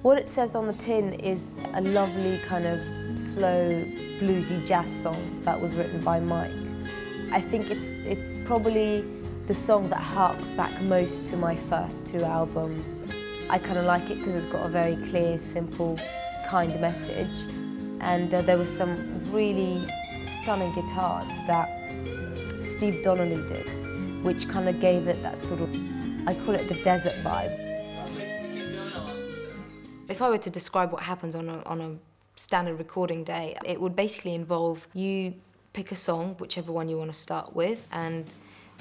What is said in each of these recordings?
What it says on the tin is a lovely kind of slow, bluesy jazz song that was written by Mike. I think it's probably the song that harks back most to my first two albums. I kind of like it because it's got a very clear, simple, kind message. And there were some really stunning guitars that Steve Donnelly did, which kind of gave it that sort of, I call it the desert vibe. If I were to describe what happens on a standard recording day, it would basically involve you pick a song, whichever one you want to start with, and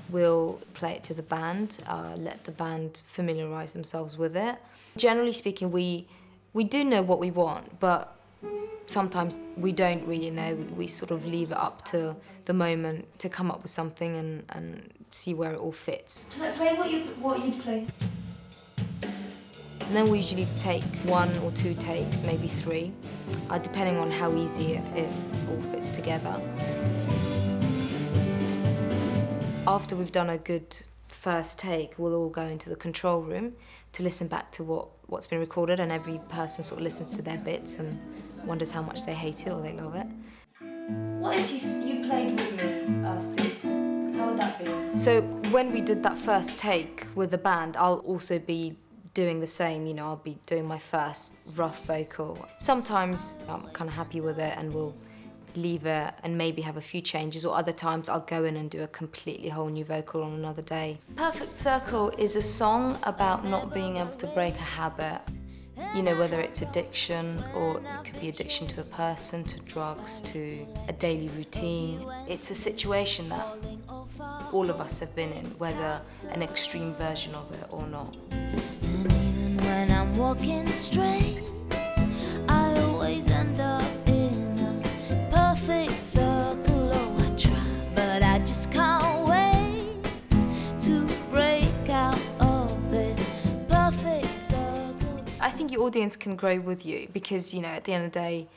we'll play it to the band, let the band familiarise themselves with it. Generally speaking, we do know what we want, but sometimes we don't really know. We sort of leave it up to the moment to come up with something and see where it all fits. Can I play what you'd play? And then we usually take 1 or 2 takes, maybe 3, depending on how easy it all fits together. After we've done a good first take, we'll all go into the control room to listen back to what's been recorded, and every person sort of listens to their bits and wonders how much they hate it or they love it. What if you played with me, Steve? How would that be? So when we did that first take with the band, I'll also be doing the same, you know, I'll be doing my first rough vocal. Sometimes I'm kind of happy with it and we'll leave it and maybe have a few changes, or other times I'll go in and do a completely whole new vocal on another day. Perfect Circle is a song about not being able to break a habit. You know, whether it's addiction, or it could be addiction to a person, to drugs, to a daily routine. It's a situation that all of us have been in, whether an extreme version of it or not. And even when I'm walking straight, I always end up in a perfect circle. Oh, I try, but I just can't wait to break out of this perfect circle. I think your audience can grow with you because, you know, at the end of the day,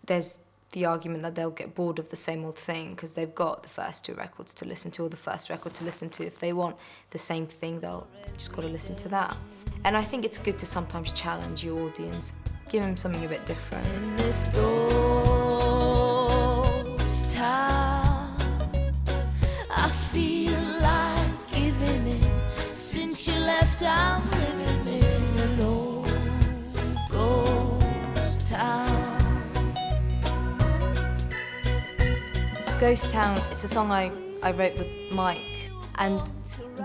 there's the argument that they'll get bored of the same old thing because they've got the first 2 records to listen to, or the first record to listen to. If they want the same thing, they'll just got to listen to that. And I think it's good to sometimes challenge your audience, give them something a bit different. In this ghost town, I feel like giving in. Since you left, I'm living in an old ghost town. Ghost Town, it's a song I wrote with Mike, and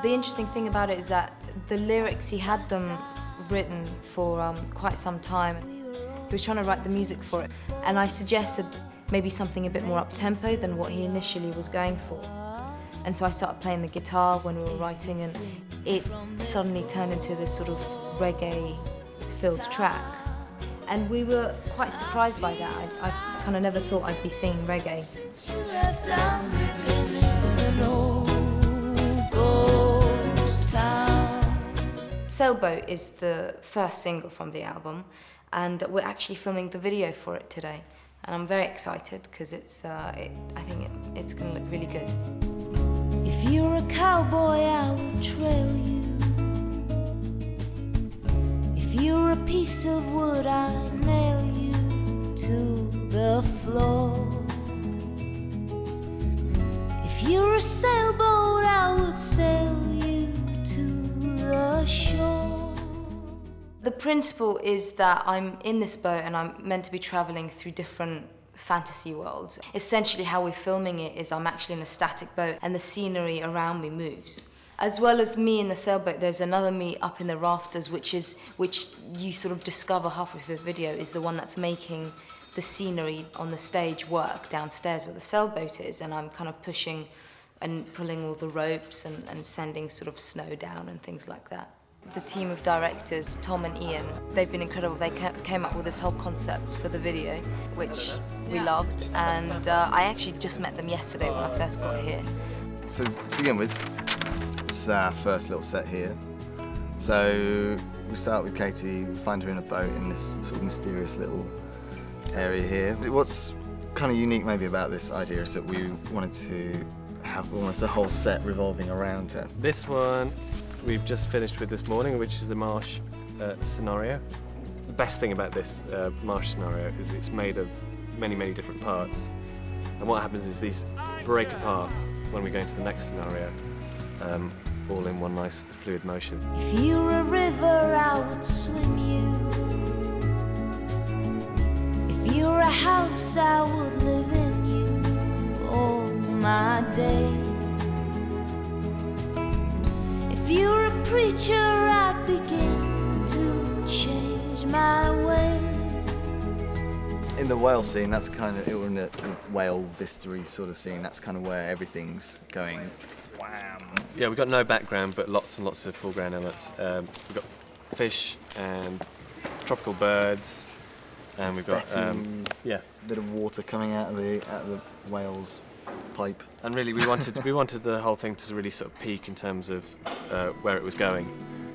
the interesting thing about it is that the lyrics, he had them written for quite some time. He was trying to write the music for it, and I suggested maybe something a bit more up-tempo than what he initially was going for. And so I started playing the guitar when we were writing, and it suddenly turned into this sort of reggae-filled track. And we were quite surprised by that. I kind of never thought I'd be singing reggae. Sailboat is the first single from the album, and we're actually filming the video for it today. And I'm very excited because I think it's going to look really good. If you're a cowboy, I will trail you. If you're a piece of wood, I'd nail you to the floor. If you're a sailboat, I would sail you to the shore. The principle is that I'm in this boat and I'm meant to be travelling through different fantasy worlds. Essentially how we're filming it is I'm actually in a static boat and the scenery around me moves. As well as me in the sailboat, there's another me up in the rafters, which you sort of discover halfway through the video is the one that's making the scenery on the stage work downstairs where the sailboat is, and I'm kind of pushing and pulling all the ropes and sending sort of snow down and things like that. The team of directors, Tom and Ian, they've been incredible. They came up with this whole concept for the video, which we loved, and I actually just met them yesterday when I first got here. So to begin with, this is our first little set here. So we start with Katie, we find her in a boat in this sort of mysterious little area here. What's kind of unique maybe about this idea is that we wanted to have almost a whole set revolving around her. This one we've just finished with this morning, which is the marsh scenario. the best thing about this marsh scenario is it's made of many, many different parts. And what happens is these break apart when we go into the next scenario, all in one nice fluid motion. If you were a river, I would swim you. If you were a house, I would live in you all my days. If you were a preacher, I'd begin to change my ways. In the whale scene, that's kind of, in the whale vistery sort of scene, that's kind of where everything's going wham. Yeah, we've got no background, but lots and lots of foreground elements. We've got fish and tropical birds, and we've got a bit of water coming out of the whale's pipe. And really, we wanted the whole thing to really sort of peak in terms of where it was going,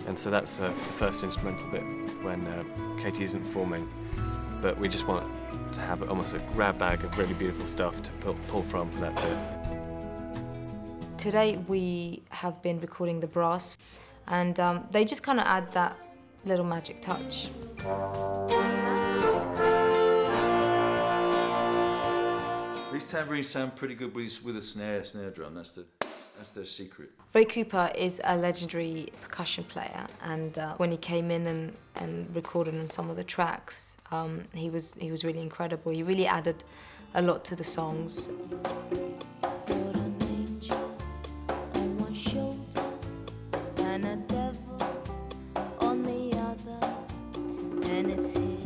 and so that's the first instrumental bit when Katie isn't performing, but we just want to have almost a grab bag of really beautiful stuff to pull from for that bit. Today we have been recording the brass, and they just kind of add that little magic touch. These tambourines sound pretty good with a snare drum. That's their secret. Ray Cooper is a legendary percussion player, and when he came in and recorded on some of the tracks, he was really incredible. He really added a lot to the songs.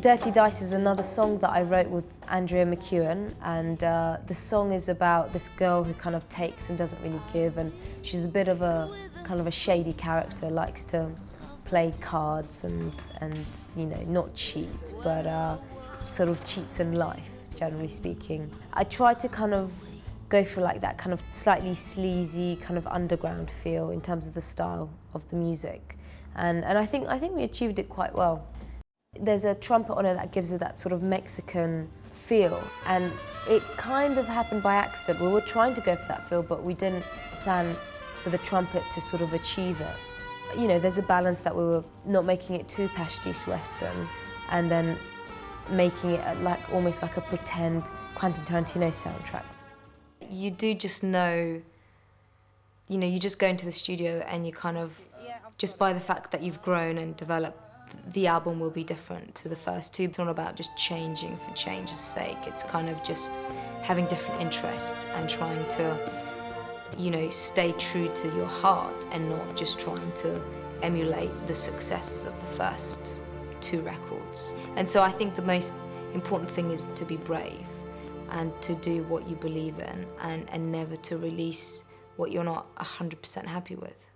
Dirty Dice is another song that I wrote with Andrea McEwen, and the song is about this girl who kind of takes and doesn't really give, and she's a bit of a kind of a shady character, likes to play cards and you know, not cheat, but sort of cheats in life, generally speaking. I try to kind of go for like that kind of slightly sleazy kind of underground feel in terms of the style of the music, and I think we achieved it quite well. There's a trumpet on it that gives it that sort of Mexican feel, and it kind of happened by accident. We were trying to go for that feel, but we didn't plan for the trumpet to sort of achieve it. You know, there's a balance that we were not making it too pastiche Western, and then making it like almost like a pretend Quentin Tarantino soundtrack. You do just know, you know, you just go into the studio and you kind of, just by the fact that you've grown and developed, the album will be different to the first two. It's not about just changing for change's sake. It's kind of just having different interests and trying to, you know, stay true to your heart and not just trying to emulate the successes of the first two records. And so I think the most important thing is to be brave and to do what you believe in, and never to release what you're not 100% happy with.